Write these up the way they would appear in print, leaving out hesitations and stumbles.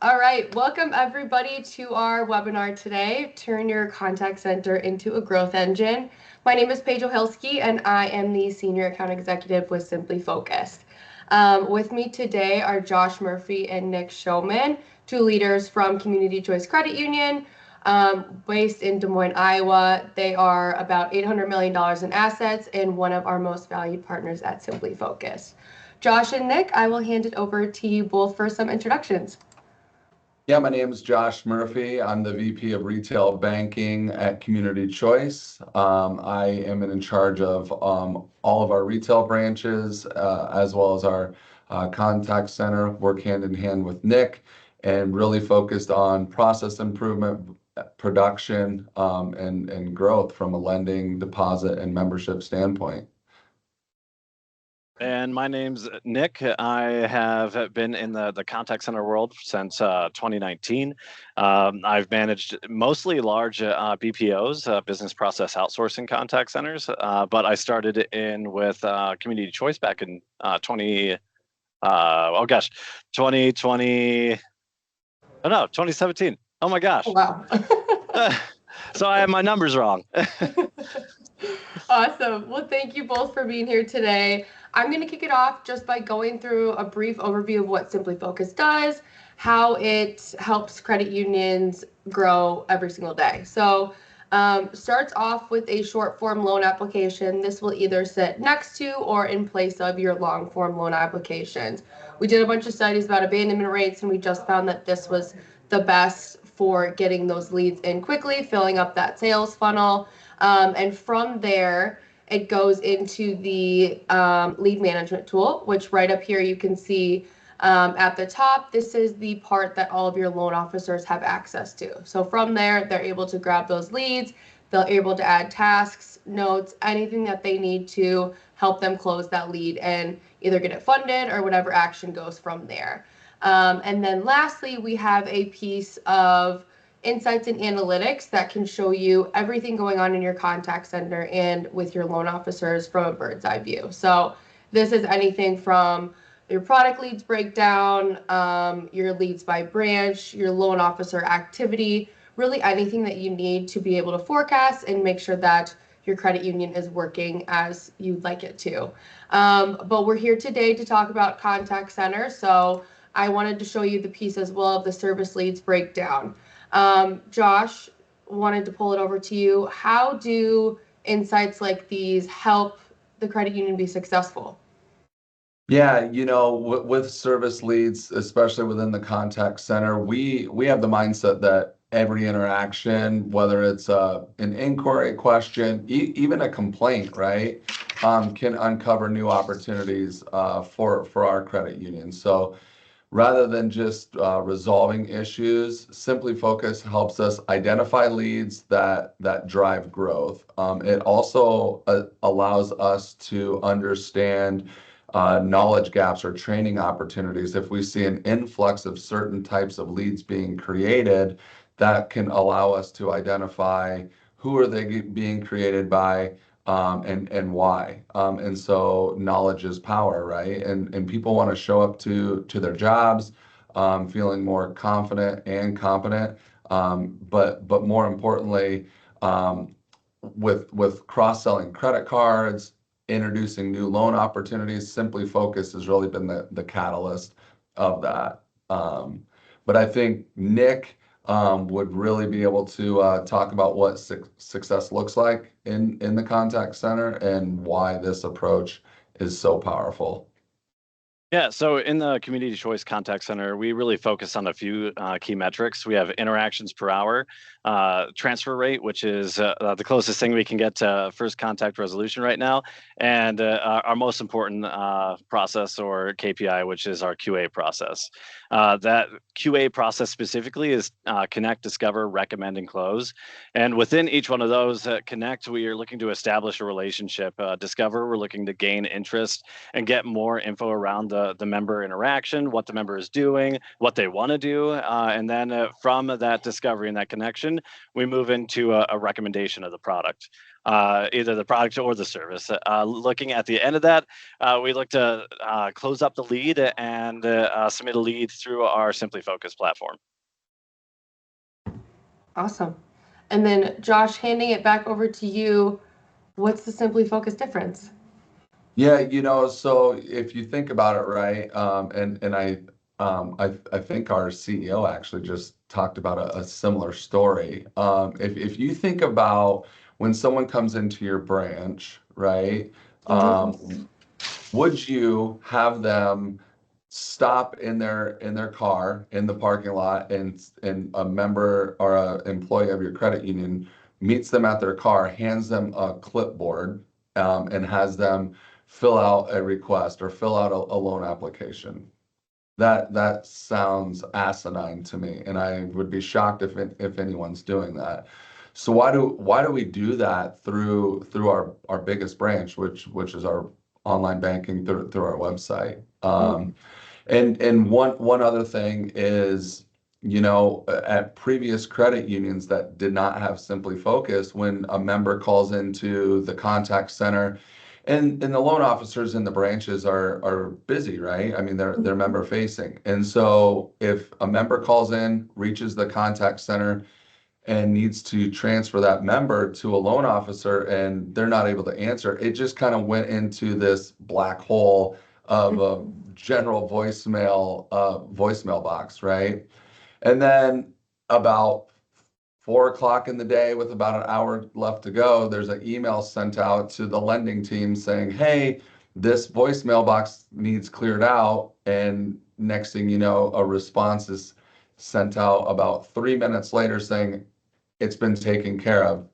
All right, welcome everybody to our webinar today, Turn Your Contact Center into a Growth Engine. My name is Paige Ohilsky and I am the Senior Account Executive with SimplyFocused. With me today are Josh Murphy and Nick Showman, two leaders from Community Choice Credit Union, based in Des Moines, Iowa. They are about $800 million in assets and one of our most valued partners at SimplyFocused. Josh and Nick, I will hand it over to you both for some introductions. Yeah, my name is Josh Murphy. I'm the VP of Retail Banking at Community Choice. I am in charge of all of our retail branches, as well as our contact center. Work hand in hand with Nick and really focused on process improvement, production, and growth from a lending, deposit, and membership standpoint. And my name's Nick. I have been in the contact center world since 2019. I've managed mostly large BPOs, business process outsourcing contact centers, but I started in with Community Choice back in 2020. Oh gosh, 2017. Oh my gosh. Wow. So I have my numbers wrong. Awesome. Well, thank you both for being here today. I'm going to kick it off just by going through a brief overview of what SimplyFocused does, how it helps credit unions grow every single day. So starts off with a short form loan application. This will either sit next to or in place of your long form loan applications. We did a bunch of studies about abandonment rates, and we just found that this was the best for getting those leads in quickly, filling up that sales funnel. And from there, it goes into the lead management tool, which right up here you can see at the top. This is the part that all of your loan officers have access to. So from there, they're able to grab those leads. They're able to add tasks, notes, anything that they need to help them close that lead and either get it funded or whatever action goes from there. And then lastly, we have a piece of insights and analytics that can show you everything going on in your contact center and with your loan officers from a bird's eye view. So this is anything from your product leads breakdown, your leads by branch, your loan officer activity, really anything that you need to be able to forecast and make sure that your credit union is working as you'd like it to. But we're here today to talk about contact center. So I wanted to show you the piece as well of the service leads breakdown. Josh, wanted to pull it over to you. How do insights like these help the credit union be successful? Yeah, with service leads, especially within the contact center, we have the mindset that every interaction, whether it's an inquiry question, even a complaint, right, can uncover new opportunities for our credit union. So rather than just resolving issues, SimplyFocused helps us identify leads that drive growth. It also allows us to understand knowledge gaps or training opportunities. If we see an influx of certain types of leads being created, that can allow us to identify who are they being created by, and why. And so knowledge is power, right? And people want to show up to their jobs feeling more confident and competent. But more importantly, with cross-selling credit cards, introducing new loan opportunities, SimplyFocused has really been the catalyst of that. But I think Nick would really be able to talk about what success looks like in the contact center and why this approach is so powerful. Yeah, so in the Community Choice Contact Center, we really focus on a few key metrics. We have interactions per hour, transfer rate, which is the closest thing we can get to first contact resolution right now, and our most important process or KPI, which is our QA process. That QA process specifically is connect, discover, recommend, and close. And within each one of those, connect, we are looking to establish a relationship. Discover, we're looking to gain interest and get more info around the member interaction, what the member is doing, what they want to do. And then from that discovery and that connection, we move into a recommendation of the product. either the product or the service. Looking at the end of that, we look to close up the lead and submit a lead through our SimplyFocused platform. Awesome. And then Josh, handing it back over to you, what's the SimplyFocused difference? Yeah, so if you think about it, right, and I think our CEO actually just talked about a similar story. If you think about when someone comes into your branch, right, would you have them stop in their car in the parking lot, and a member or a employee of your credit union meets them at their car, hands them a clipboard, and has them fill out a request or fill out a loan application? That sounds asinine to me, and I would be shocked if anyone's doing that. So why do we do that through our biggest branch, which is our online banking through our website? And one other thing is, at previous credit unions that did not have SimplyFocused, when a member calls into the contact center, and the loan officers in the branches are busy, right? I mean, they're member facing. And so if a member calls in, reaches the contact center, and needs to transfer that member to a loan officer, and they're not able to answer, it just kind of went into this black hole of a general voicemail box, right? And then about 4 o'clock in the day, with about an hour left to go, there's an email sent out to the lending team saying, hey, this voicemail box needs cleared out. And next thing you know, a response is sent out about 3 minutes later saying it's been taken care of.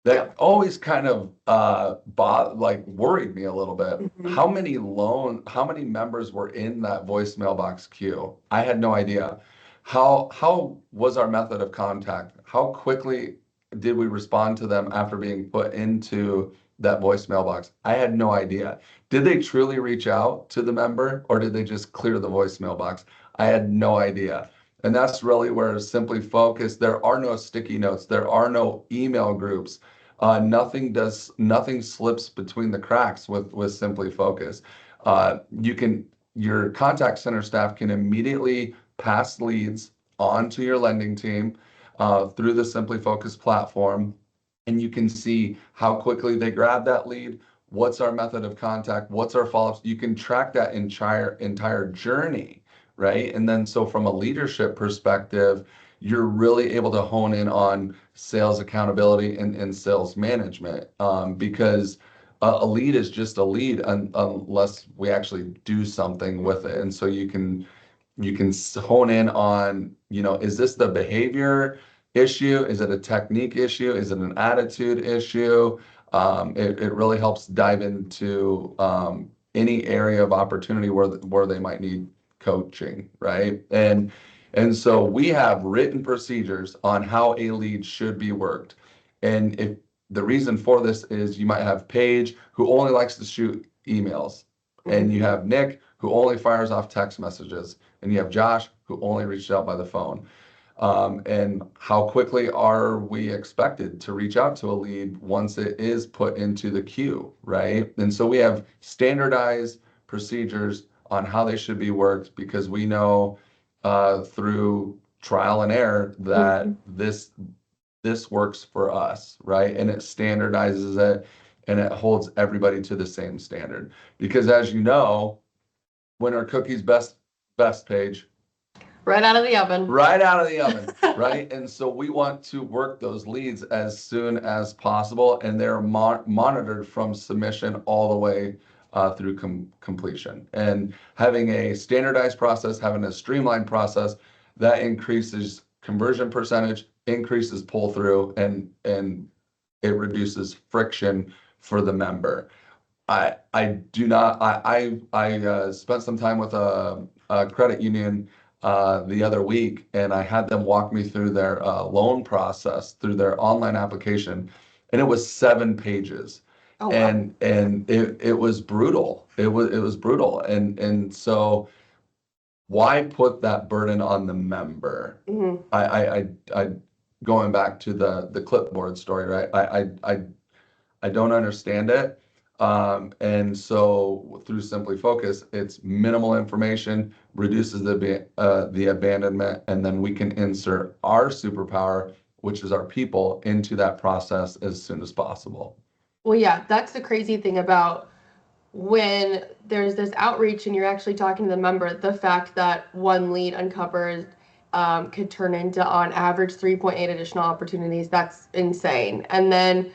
That always kind of worried me a little bit. How many members were in that voicemail box queue? I had no idea. How was our method of contact? How quickly did we respond to them after being put into that voicemail box? I had no idea. Did they truly reach out to the member, or did they just clear the voicemail box? I had no idea. And that's really where SimplyFocused, there are no sticky notes, there are no email groups. Nothing slips between the cracks with SimplyFocused. Your contact center staff can immediately pass leads on to your lending team through the SimplyFocused platform, and you can see how quickly they grab that lead. What's our method of contact? What's our follow-ups? You can track that entire journey, right? And then so from a leadership perspective, you're really able to hone in on sales accountability and sales management, because a lead is just a lead unless we actually do something with it. And so you can hone in on, is this the behavior issue? Is it a technique issue? Is it an attitude issue? It really helps dive into any area of opportunity where they might need coaching, right? And so we have written procedures on how a lead should be worked. And if the reason for this is, you might have Paige, who only likes to shoot emails, and you have Nick, who only fires off text messages, and you have Josh, who only reaches out by the phone. And how quickly are we expected to reach out to a lead once it is put into the queue, right? And so we have standardized procedures on how they should be worked, because we know through trial and error that this works for us, right? And it standardizes it, and it holds everybody to the same standard. Because as you know, when our cookie's best Page, right out of the oven. Right out of the oven, right? And so we want to work those leads as soon as possible, and they're monitored from submission all the way through completion. And having a standardized process, having a streamlined process, that increases conversion percentage, increases pull through, and it reduces friction for the member. I spent some time with a credit union the other week, and I had them walk me through their loan process through their online application, and it was 7 pages. Oh, and wow. and it was brutal. It was brutal. And so why put that burden on the member? I going back to the clipboard story, right? I don't understand it. And so through SimplyFocused, it's minimal information, reduces the abandonment, and then we can insert our superpower, which is our people, into that process as soon as possible. Well, yeah, that's the crazy thing about when there's this outreach and you're actually talking to the member, the fact that one lead uncovered could turn into on average 3.8 additional opportunities, that's insane. And then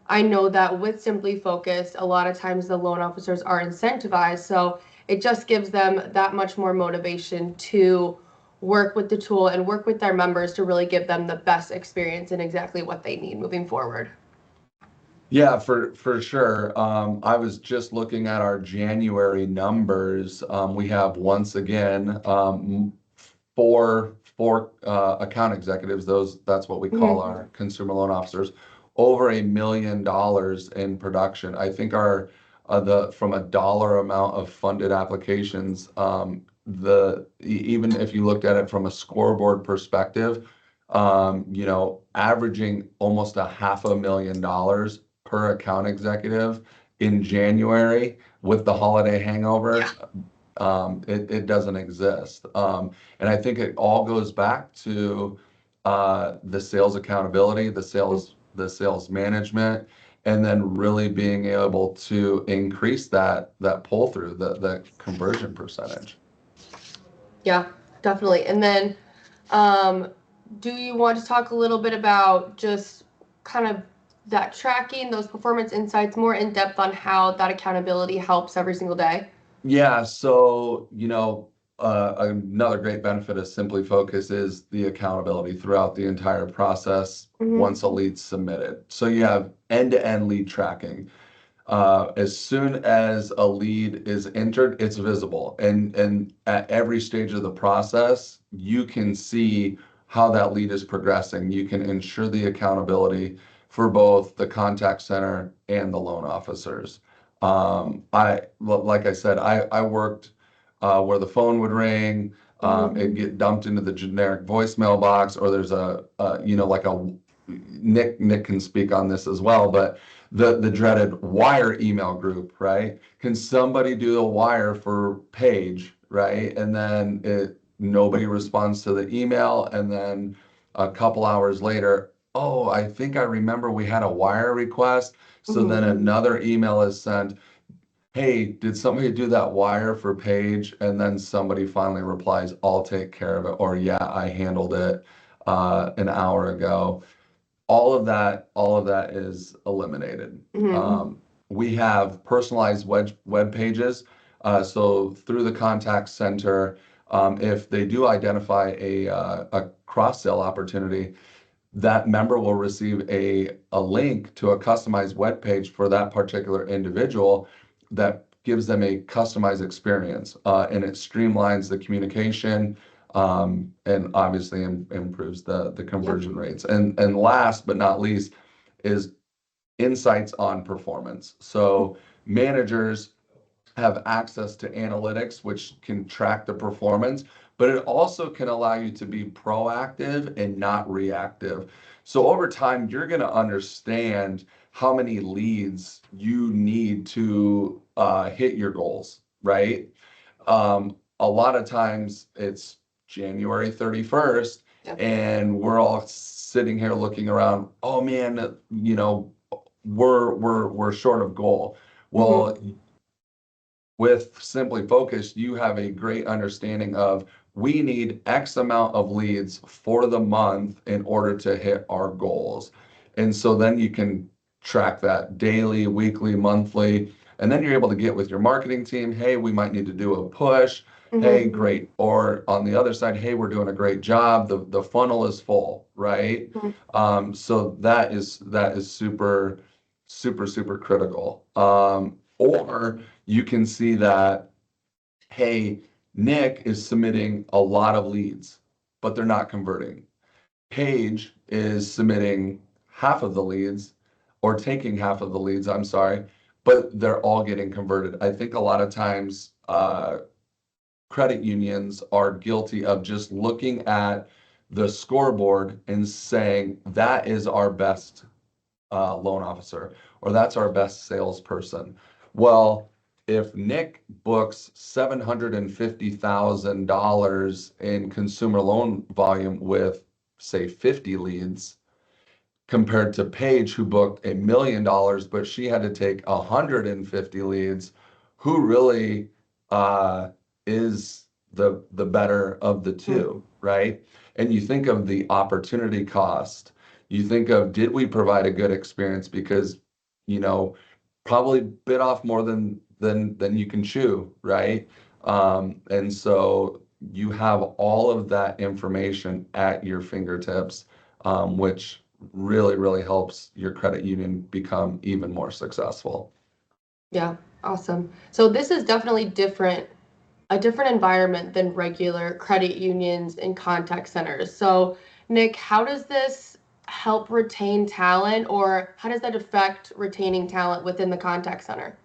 I know that with SimplyFocused, a lot of times the loan officers are incentivized, so it just gives them that much more motivation to work with the tool and work with their members to really give them the best experience and exactly what they need moving forward. Yeah, for sure. I was just looking at our January numbers. We have once again four account executives. That's what we call Mm-hmm. our consumer loan officers. Over $1 million in production. I think our the from a dollar amount of funded applications, even if you looked at it from a scoreboard perspective, averaging almost a $500,000 per account executive in January with the holiday hangover. It doesn't exist. And I think it all goes back to the sales accountability, the sales management, and then really being able to increase that pull through, the conversion percentage. Yeah, definitely. And then, um, do you want to talk a little bit about just kind of that tracking, those performance insights, more in depth on how that accountability helps every single day? Yeah, so another great benefit of SimplyFocus is the accountability throughout the entire process Mm-hmm. once a lead's submitted. So you have end-to-end lead tracking. As soon as a lead is entered, it's visible, and at every stage of the process, you can see how that lead is progressing. You can ensure the accountability for both the contact center and the loan officers. Like I said, I worked where the phone would ring, it'd get dumped into the generic voicemail box, or there's like a Nick can speak on this as well, but the dreaded wire email group, right? Can somebody do the wire for Paige, right? And then nobody responds to the email, and then a couple hours later, oh, I think I remember we had a wire request. So then another email is sent, hey, did somebody do that wire for Paige? And then somebody finally replies, I'll take care of it, or yeah, I handled it an hour ago. All of that is eliminated. Mm-hmm. We have personalized web pages. So through the contact center, if they do identify a cross-sell opportunity, that member will receive a link to a customized web page for that particular individual that gives them a customized experience, and it streamlines the communication, and obviously improves the conversion rates. And last but not least is insights on performance. So managers have access to analytics, which can track the performance, but it also can allow you to be proactive and not reactive. So over time, you're going to understand how many leads you need to hit your goals, right? A lot of times it's January 31st, Yep. and we're all sitting here looking around, oh man, we're short of goal. Well, with SimplyFocused, you have a great understanding of we need X amount of leads for the month in order to hit our goals. And so then you can track that daily, weekly, monthly, and then you're able to get with your marketing team. Hey, we might need to do a push. Hey, great. Or on the other side, hey, we're doing a great job. The funnel is full, right? So that is super, super, super critical. Or you can see that, hey, Nick is submitting a lot of leads, but they're not converting. Paige is submitting half of the leads or taking half of the leads, I'm sorry, but they're all getting converted. I think a lot of times credit unions are guilty of just looking at the scoreboard and saying that is our best loan officer, or that's our best salesperson. Well, if Nick books $750,000 in consumer loan volume with, say, 50 leads, compared to Paige, who booked $1 million, but she had to take 150 leads, who really is the better of the two, right? And you think of the opportunity cost. You think of, did we provide a good experience? Because, you know, probably bit off more than you can chew, right? And so you have all of that information at your fingertips, which really helps your credit union become even more successful. Yeah, awesome. So this is definitely a different environment than regular credit unions and contact centers. So, Nick, how does this help retain talent, or how does that affect retaining talent within the contact center?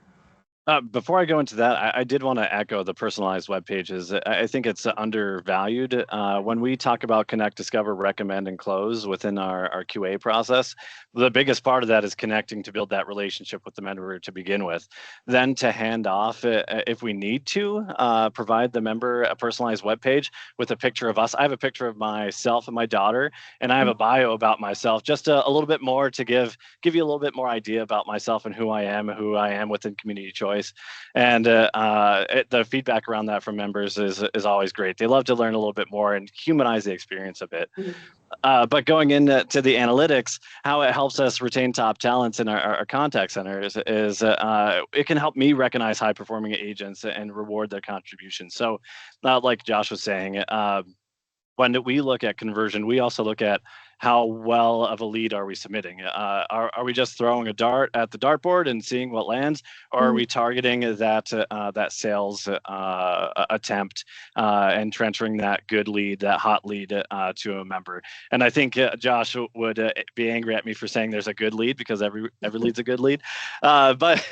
Before I go into that, I did want to echo the personalized web pages. I think it's undervalued. When we talk about connect, discover, recommend, and close within our QA process, the biggest part of that is connecting to build that relationship with the member to begin with. Then to hand off, if we need to, provide the member a personalized web page with a picture of us. I have a picture of myself and my daughter, and I have a bio about myself, just a little bit more to give you a little bit more idea about myself and who I am within Community Choice. And the feedback around that from members is always great. They love to learn a little bit more and humanize the experience a bit. But going into the analytics, how it helps us retain top talents in our contact centers is it can help me recognize high performing agents and reward their contributions. So like Josh was saying, when we look at conversion, we also look at how well of a lead are we submitting? Are we just throwing a dart at the dartboard and seeing what lands, or are we targeting that sales attempt and transferring that good lead, that hot lead to a member? And I think Josh would be angry at me for saying there's a good lead, because every lead's a good lead. But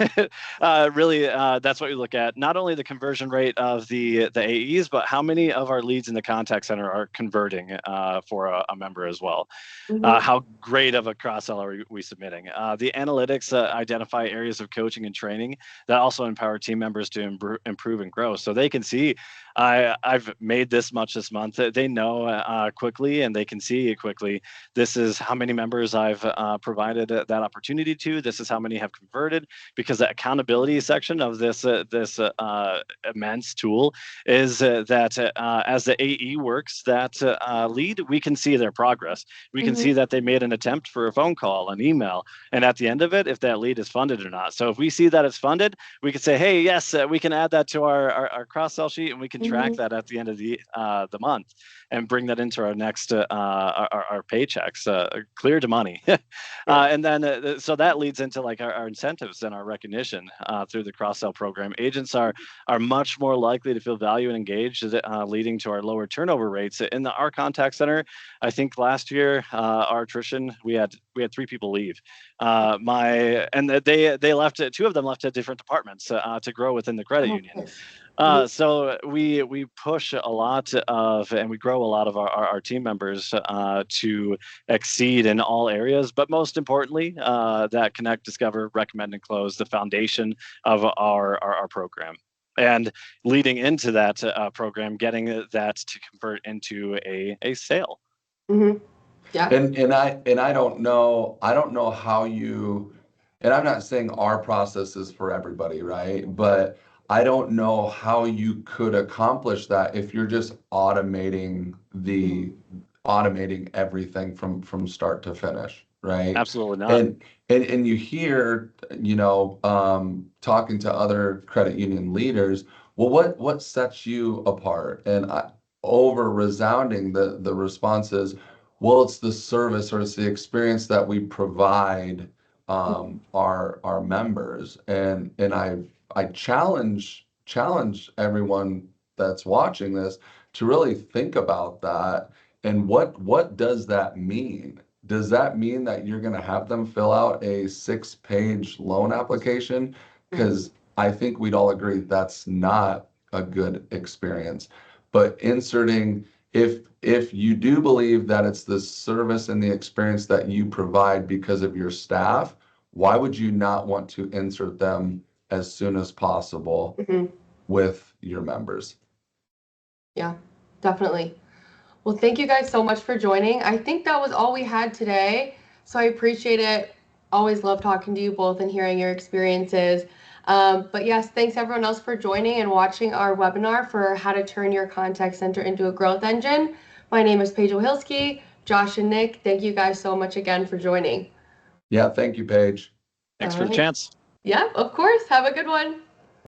really, that's what we look at. Not only the conversion rate of the AEs, but how many of our leads in the contact center are converting for a member as well. How great of a cross-sell are we submitting? The analytics identify areas of coaching and training that also empower team members to improve and grow. So they can see, I've made this much this month. They know quickly, and they can see quickly, this is how many members I've provided that opportunity to. This is how many have converted, because the accountability section of this immense tool is that as the AE works that lead, we can see their progress. We can see that they made an attempt for a phone call, an email, and at the end of it, if that lead is funded or not. So if we see that it's funded, we can say, hey, yes, we can add that to our cross-sell sheet, and we can track that at the end of the month and bring that into our next our paychecks, clear to money. And then so that leads into like our incentives and our recognition through the cross-sell program. Agents are much more likely to feel value and engaged, leading to our lower turnover rates in our contact center. I think last year our attrition, we had 3 people leave. They left. 2 of them left at different departments to grow within the credit union. So we push a lot of, and we grow a lot of our team members to exceed in all areas, but most importantly, that connect, discover, recommend, and close, the foundation of our program. And leading into that program, getting that to convert into a sale. Yeah. And I don't know how you, and I'm not saying our process is for everybody, right? But I don't know how you could accomplish that if you're just automating everything from start to finish, right? Absolutely not. And you hear, talking to other credit union leaders, well, what sets you apart? And over resounding, the response is, well, it's the service, or it's the experience that we provide our members. And I challenge everyone that's watching this to really think about that. And what does that mean? Does that mean that you're going to have them fill out a 6-page loan application? Because I think we'd all agree that's not a good experience. But inserting if you do believe that it's the service and the experience that you provide because of your staff, why would you not want to insert them as soon as possible with your members? Yeah, definitely. Well, thank you guys so much for joining. I think that was all we had today. So I appreciate it. Always love talking to you both and hearing your experiences. But yes, thanks everyone else for joining and watching our webinar for how to turn your contact center into a growth engine. My name is Paige Ohilsky. Josh and Nick, thank you guys so much again for joining. Yeah, thank you, Paige. Thanks for the chance. Yeah, of course. Have a good one.